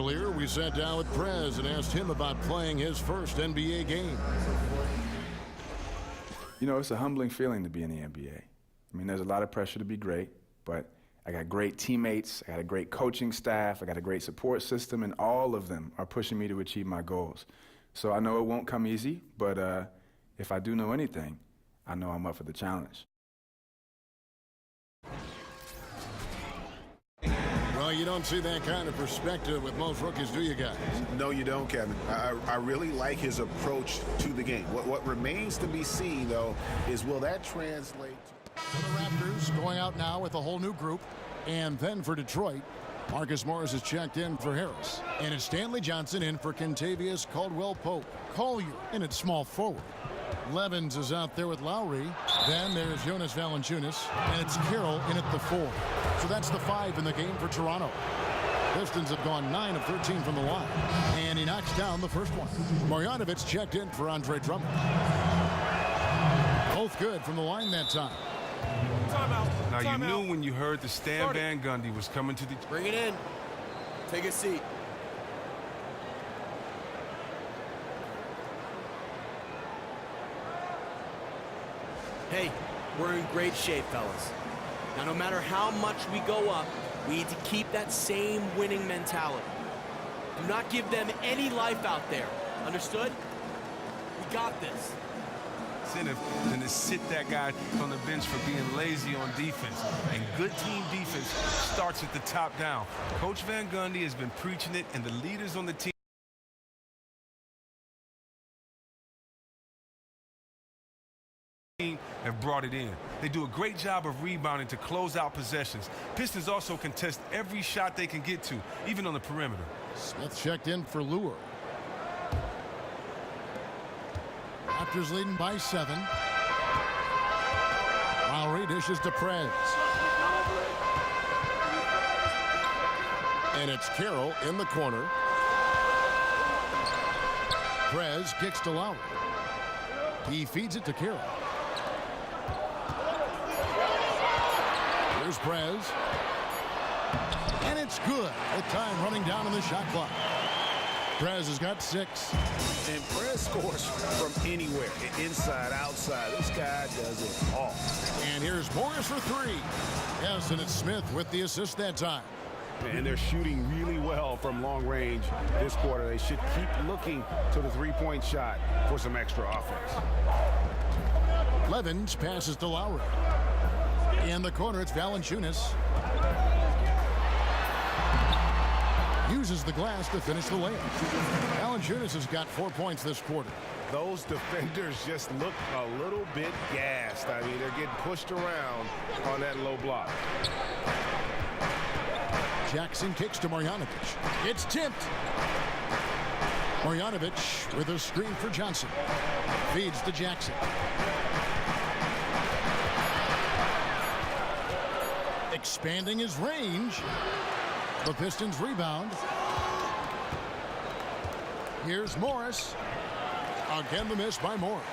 Earlier, we sat down with Prez and asked him about playing his first NBA game. You know, it's a humbling feeling to be in the NBA. I mean, there's a lot of pressure to be great, but I got great teammates, I got a great coaching staff, I got a great support system, and all of them are pushing me to achieve my goals. So I know it won't come easy, but if I do know anything, I know I'm up for the challenge. Well, you don't see that kind of perspective with most rookies, do you guys? No, you don't, Kevin. I really like his approach to the game. What remains to be seen, though, is will that translate? So the Raptors going out now with a whole new group. And then for Detroit, Marcus Morris is checked in for Harris. And it's Stanley Johnson in for Kentavious Caldwell-Pope. Collier in at small forward. Levens is out there with Lowry. Then there's Jonas Valanciunas. And it's Carroll in at the 4. So that's the 5 in the game for Toronto. Pistons have gone 9 of 13 from the line. And he knocks down the first one. Marjanovic checked in for Andre Drummond. Both good from the line that time. Now, you knew when you heard the Stan Van Gundy was coming to the... Bring it in. Take a seat. Hey, we're in great shape, fellas. Now, no matter how much we go up, we need to keep that same winning mentality. Do not give them any life out there. Understood? We got this. Incentive than to sit that guy on the bench for being lazy on defense. And good team defense starts at the top down. Coach Van Gundy has been preaching it, and the leaders on the team have brought it in. They do a great job of rebounding to close out possessions. Pistons also contest every shot they can get to, even on the perimeter. Smith checked in for Lure. Raptors leading by 7. Lowry dishes to Prez. And it's Carroll in the corner. Prez kicks to Lowry. He feeds it to Carroll. Here's Prez. And it's good. With time running down on the shot clock. Prez has got 6. And Prez scores from anywhere, inside, outside. This guy does it all. And here's Morris for 3. Yes, and it's Smith with the assist that time. And they're shooting really well from long range this quarter. They should keep looking to the three-point shot for some extra offense. Levens passes to Lowry. In the corner, it's Valanciunas. Uses the glass to finish the layup. Valanciunas has got 4 points this quarter. Those defenders just look a little bit gassed. I mean, they're getting pushed around on that low block. Jackson kicks to Marjanovic. It's tipped. Marjanovic with a screen for Johnson. Feeds to Jackson. Expanding his range. The Pistons rebound. Here's Morris. Again, the miss by Morris.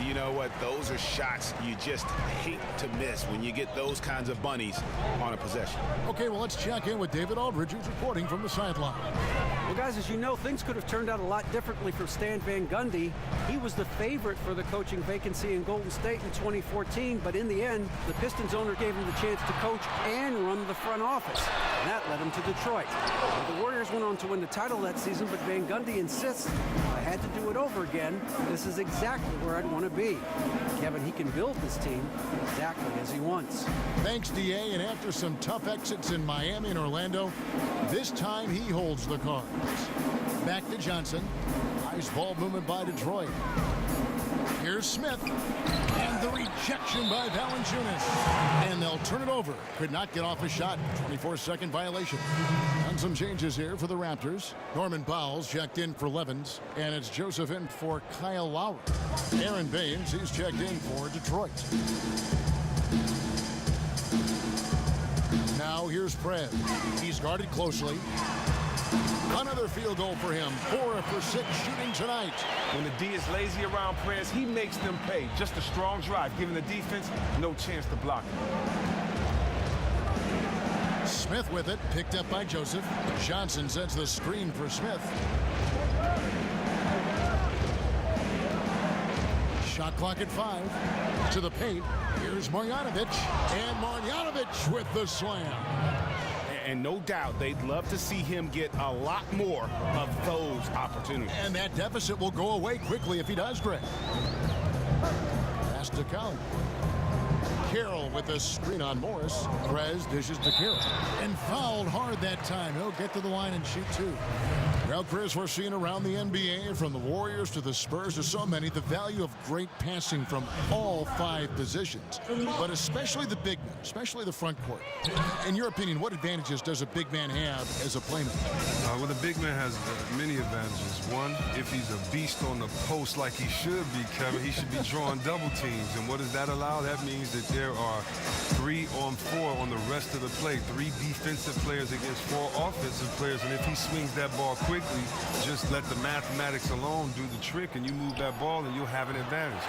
You know what? Those are shots you just hate to miss when you get those kinds of bunnies on a possession. Okay, well, let's check in with David Aldridge, who's reporting from the sideline. Well, guys, as you know, things could have turned out a lot differently for Stan Van Gundy. He was the favorite for the coaching vacancy in Golden State in 2014, but in the end, the Pistons owner gave him the chance to coach and run the front office, and that led him to Detroit. The Warriors went on to win the title that season, but Van Gundy insists, if I had to do it over again, this is exactly where I'd want to be. Kevin, he can build this team exactly as he wants. Thanks, D.A., and after some tough exits in Miami and Orlando, this time he holds the cards. Back to Johnson. Nice ball movement by Detroit. Here's Smith. And the rejection by Valanciunas. And they'll turn it over. Could not get off a shot. 24-second violation. And some changes here for the Raptors. Norman Powell's checked in for Levens. And it's Joseph in for Kyle Lowry. Aaron Baines, he's checked in for Detroit. Now here's Prez. He's guarded closely. Another field goal for him. 4 for 6 shooting tonight. When the D is lazy around Prez, he makes them pay. Just a strong drive, giving the defense no chance to block him. Smith with it, picked up by Joseph. Johnson sets the screen for Smith. Shot clock at 5. To the paint. Here's Marjanovic. And Marjanovic with the slam. And no doubt they'd love to see him get a lot more of those opportunities. And that deficit will go away quickly if he does, Greg. Pass to Collins. Carroll with the screen on Morris. Prez dishes to Carroll. And fouled hard that time. He'll get to the line and shoot 2. Well, Chris, we're seeing around the NBA, from the Warriors to the Spurs to so many, the value of great passing from all 5 positions, but especially the big men, especially the front court. In your opinion, what advantages does a big man have as a playmaker? Well, the big man has many advantages. One, if he's a beast on the post like he should be, Kevin, he should be drawing double teams. And what does that allow? That means that there are 3 on 4 on the rest of the play, 3 defensive players against 4 offensive players. And if he swings that ball quickly, just let the mathematics alone do the trick, and you move that ball and you'll have an advantage.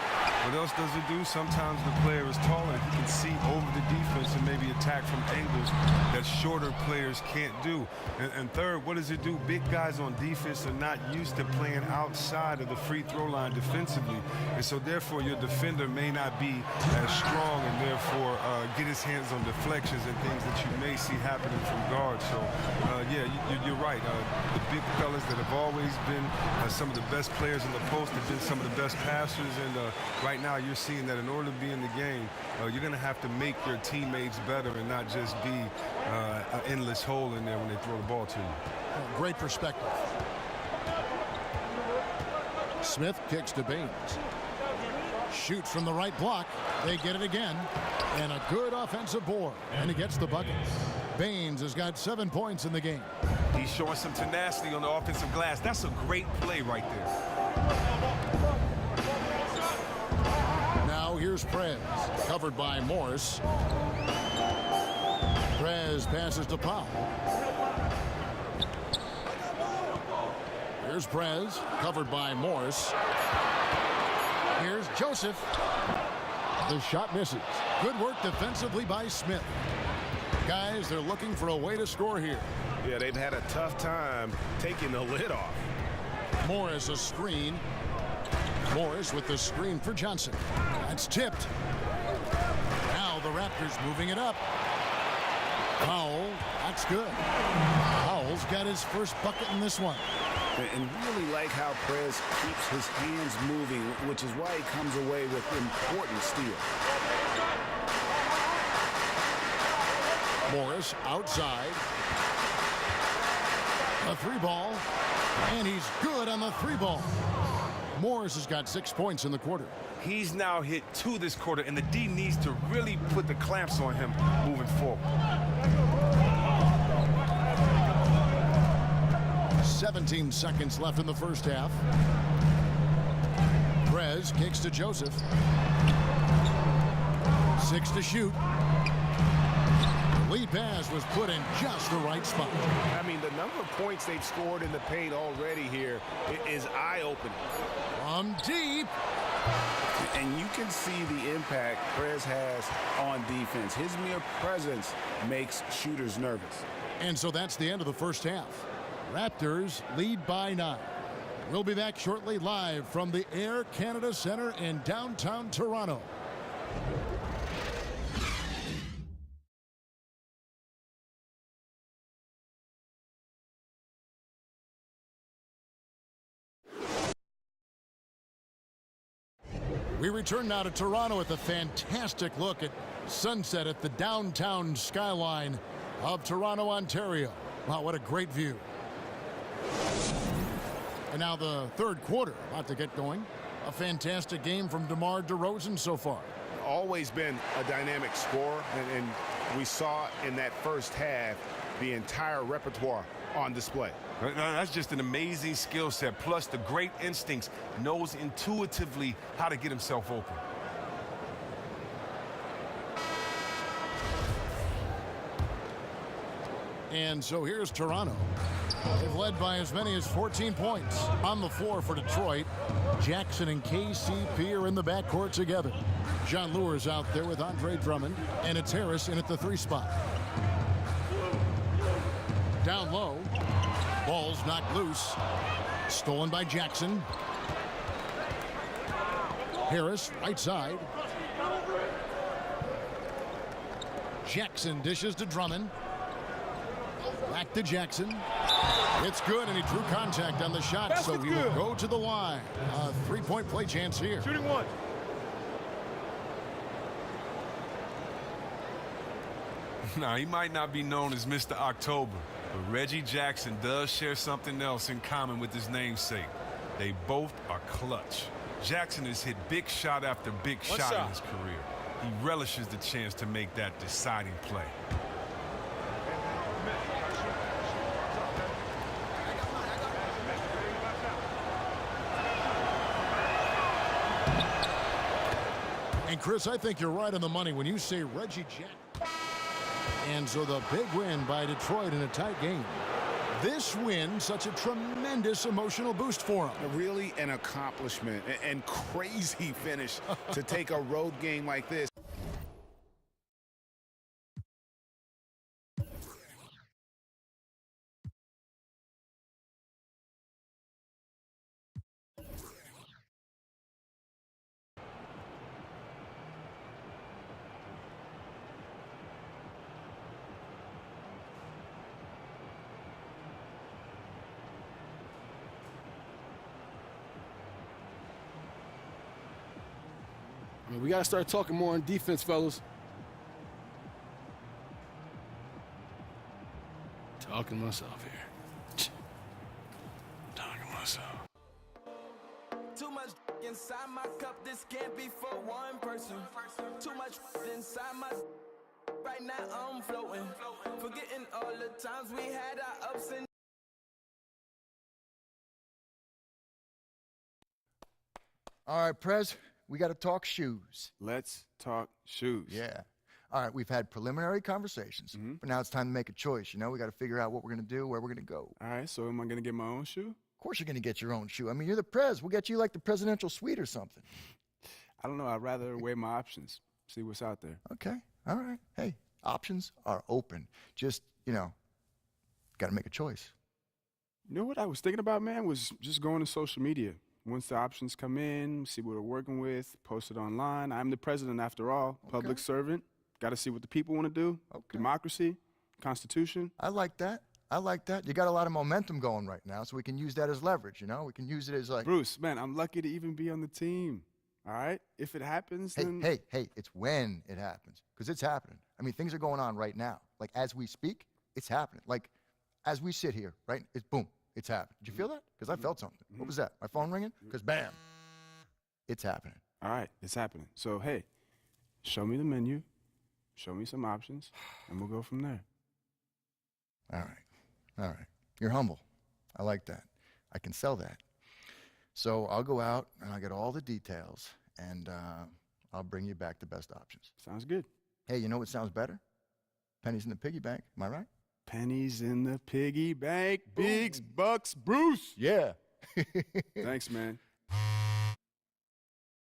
What else does it do? Sometimes the player is taller and he can see over the defense and maybe attack from angles that shorter players can't do. And third, what does it do? Big guys on defense are not used to playing outside of the free throw line defensively, and so therefore your defender may not be as strong, and therefore get his hands on deflections and things that you may see happening from guards. So yeah, you're right. The big fellas that have always been some of the best players in the post have been some of the best passers, and right now you're seeing that in order to be in the game, you're going to have to make your teammates better and not just be an endless hole in there when they throw the ball to you. Great perspective. Smith kicks to Baines. Shoots from the right block. They get it again. And a good offensive board. And he gets the bucket. Baines has got 7 points in the game. He's showing some tenacity on the offensive glass. That's a great play right there. Now here's Prez, covered by Morris. Prez passes to Powell. Here's Prez, covered by Morris. Here's Joseph. The shot misses. Good work defensively by Smith. Guys, they're looking for a way to score here. Yeah, they've had a tough time taking the lid off. Morris a screen. Morris with the screen for Johnson. That's tipped. Now the Raptors moving it up. Powell, that's good. Powell's got his first bucket in this one. And really like how Prez keeps his hands moving, which is why he comes away with important steals. Morris outside. A 3-ball. And he's good on the 3-ball. Morris has got 6 points in the quarter. He's now hit 2 this quarter, and the D needs to really put the clamps on him moving forward. 17 seconds left in the first half. Prez kicks to Joseph. 6 to shoot. The lead pass was put in just the right spot. I mean, the number of points they've scored in the paint already here is eye-opening. From deep. And you can see the impact Prez has on defense. His mere presence makes shooters nervous. And so that's the end of the first half. Raptors lead by 9. We'll be back shortly live from the Air Canada Center in downtown Toronto. We return now to Toronto at the fantastic look at sunset at the downtown skyline of Toronto, Ontario. Wow, what a great view. And now the third quarter about to get going. A fantastic game from DeMar DeRozan so far. Always been a dynamic scorer, and we saw in that first half the entire repertoire on display. That's just an amazing skill set, plus the great instincts, knows intuitively how to get himself open. And so here's Toronto. They've led by as many as 14 points. On the floor for Detroit, Jackson and KCP are in the backcourt together. John Lure's out there with Andre Drummond, and it's Harris in at the 3 spot. down low. Ball's knocked loose. Stolen by Jackson. Harris, right side. Jackson dishes to Drummond. Back to Jackson. It's good, and he drew contact on the shot, so he will go to the line. A three-point play chance here. Shooting one. Now, he might not be known as Mr. October, but Reggie Jackson does share something else in common with his namesake. They both are clutch. Jackson has hit big shot after big shot in his career. He relishes the chance to make that deciding play. And Chris, I think you're right on the money when you say Reggie Jackson. And so the big win by Detroit in a tight game. This win, such a tremendous emotional boost for him. Really an accomplishment and crazy finish to take a road game like this. We got to start talking more on defense, fellas. Talking myself here. Talking myself. Too much inside my cup, this can't be for one person. Too much inside my right now I'm floating. Forgetting all the times we had our ups and All right, Prez, we got to talk shoes. Let's talk shoes. Yeah. All right, we've had preliminary conversations, but now it's time to make a choice. You know, we got to figure out what we're going to do, where we're going to go. All right, so am I going to get my own shoe? Of course you're going to get your own shoe. I mean, you're the Prez. We'll get you like the presidential suite or something. I don't know. I'd rather weigh my options, see what's out there. Okay. All right. Hey, options are open. Just, you know, got to make a choice. You know what I was thinking about, man, was just going to social media. Once the options come in, see what we're working with, post it online. I'm the president after all, public servant. Got to see what the people want to do. Okay. Democracy, Constitution. I like that. I like that. You got a lot of momentum going right now, so we can use that as leverage, you know? We can use it as like... Bruce, man, I'm lucky to even be on the team, all right? If it happens, then... Hey, it's when it happens, because it's happening. I mean, things are going on right now. Like, as we speak, it's happening. Like, as we sit here, right, it's boom, it's happening. Did you feel that? Because I felt something. What was that? My phone ringing? Because bam, it's happening. All right, it's happening. So, hey, show me the menu, show me some options, and we'll go from there. All right. All right. You're humble. I like that. I can sell that. So I'll go out and I'll get all the details and I'll bring you back the best options. Sounds good. Hey, you know what sounds better? Pennies in the piggy bank. Am I right? Pennies in the piggy bank. Bigs, bucks, Bruce. Yeah. Thanks, man.